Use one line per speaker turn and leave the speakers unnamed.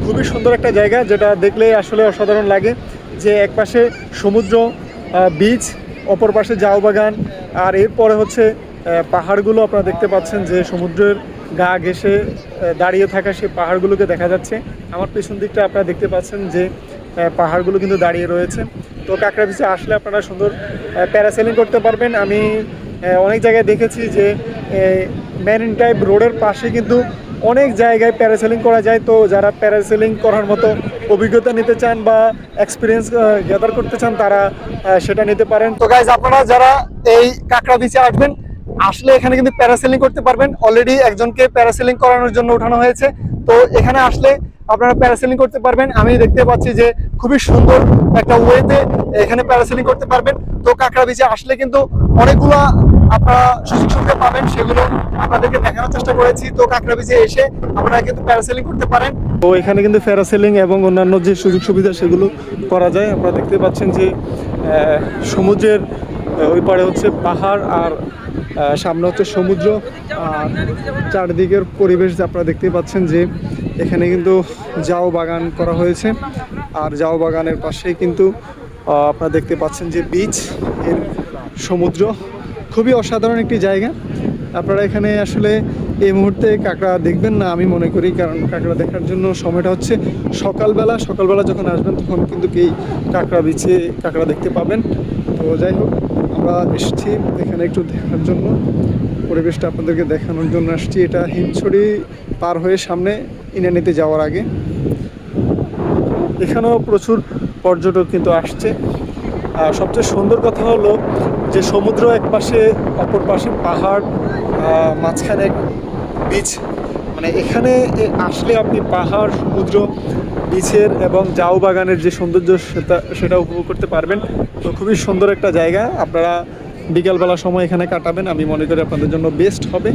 খুবই সুন্দর একটা জায়গা, যেটা দেখলে আসলে অসাধারণ লাগে। যে একপাশে সমুদ্র, বিচ, অপর পাশে জাউ বাগান, আর এরপরে হচ্ছে পাহাড়গুলো আপনারা দেখতে পাচ্ছেন, যে সমুদ্রের গা ঘেঁষে দাঁড়িয়ে থাকা সেই পাহাড়গুলোকে দেখা যাচ্ছে। আমার পেছন দিকটা আপনারা দেখতে পাচ্ছেন যে পাহাড়গুলো কিন্তু দাঁড়িয়ে রয়েছে। তো কাঁকড়া বিচে আসলে আপনারা সুন্দর প্যারাসেলিং করতে পারবেন। আমি অনেক জায়গায় দেখেছি যে মেরিন টাইপ রোডের পাশে কিন্তু অনেক জায়গায় প্যারাসেলিং করা যায়। তো যারা প্যারাসেলিং করার মতো অভিজ্ঞতা নিতে চান বা এক্সপিরিয়েন্স গ্যাদার করতে চান, তারা সেটা নিতে পারেন। তো গাইজ, আপনারা যারা এই কাঁকড়া বিচে আসবেন, আসলে এখানে কিন্তু প্যারাসেলিং করতে পারবেন। অলরেডি একজনকে প্যারাসেলিং করানোর জন্য উঠানো হয়েছে। তো এখানে আসলে আপনারা প্যারাসেলিং করতে পারবেন। আমি দেখতে পাচ্ছি যে খুবই সুন্দর একটা ওয়েতে এখানে প্যারাসেলিং করতে পারবেন। তো কাঁকড়া বিচে আসলে কিন্তু অনেকগুলা আপনারা সুযোগ সুবিধা পাবেন, সেগুলো আপনাদেরকে দেখানোর চেষ্টা করেছি। তো কাঁকড়া বিচে এসে আপনারা কিন্তু প্যারাসেলিং করতে পারেন। তো এখানে কিন্তু প্যারাসেলিং এবং অন্যান্য যে সুযোগ সুবিধা সেগুলো করা যায়। আপনারা দেখতে পাচ্ছেন যে সমুদ্রের ওই পারে হচ্ছে পাহাড়, আর সামনে হচ্ছে সমুদ্র, আর চারদিকের পরিবেশ আপনারা দেখতে পাচ্ছেন যে এখানে কিন্তু জাউ বাগান করা হয়েছে। আর জাউ বাগানের পাশেই কিন্তু আপনারা দেখতে পাচ্ছেন যে বিচ, এর সমুদ্র, খুবই অসাধারণ একটি জায়গা। আপনারা এখানে আসলে এই মুহূর্তে কাঁকড়া দেখবেন না আমি মনে করি, কারণ কাঁকড়া দেখার জন্য সময়টা হচ্ছে সকালবেলা। সকালবেলা যখন আসবেন তখন কিন্তু এই কাঁকড়া বিচে কাঁকড়া দেখতে পাবেন। তো যাই হোক, আমরা এসেছি এখানে একটু দেখার জন্য, পরিবেশটা আপনাদেরকে দেখানোর জন্য আসছি। এটা হিমছড়ি পার হয়ে সামনে ইনানিতে যাওয়ার আগে। এখানেও প্রচুর পর্যটক কিন্তু আসছে। সবচেয়ে সুন্দর কথা হলো যে সমুদ্র এক পাশে, অপর পাশে পাহাড়, মাঝখানে বিচ। মানে এখানে আসলে আপনি পাহাড়, সমুদ্র, বিচের এবং জাউ বাগানের যে সৌন্দর্য সেটা উপভোগ করতে পারবেন। তো খুবই সুন্দর একটা জায়গা। আপনারা বিকালবেলা সময় এখানে কাটাবেন, আমি মনে করি আপনাদের জন্য বেস্ট হবে।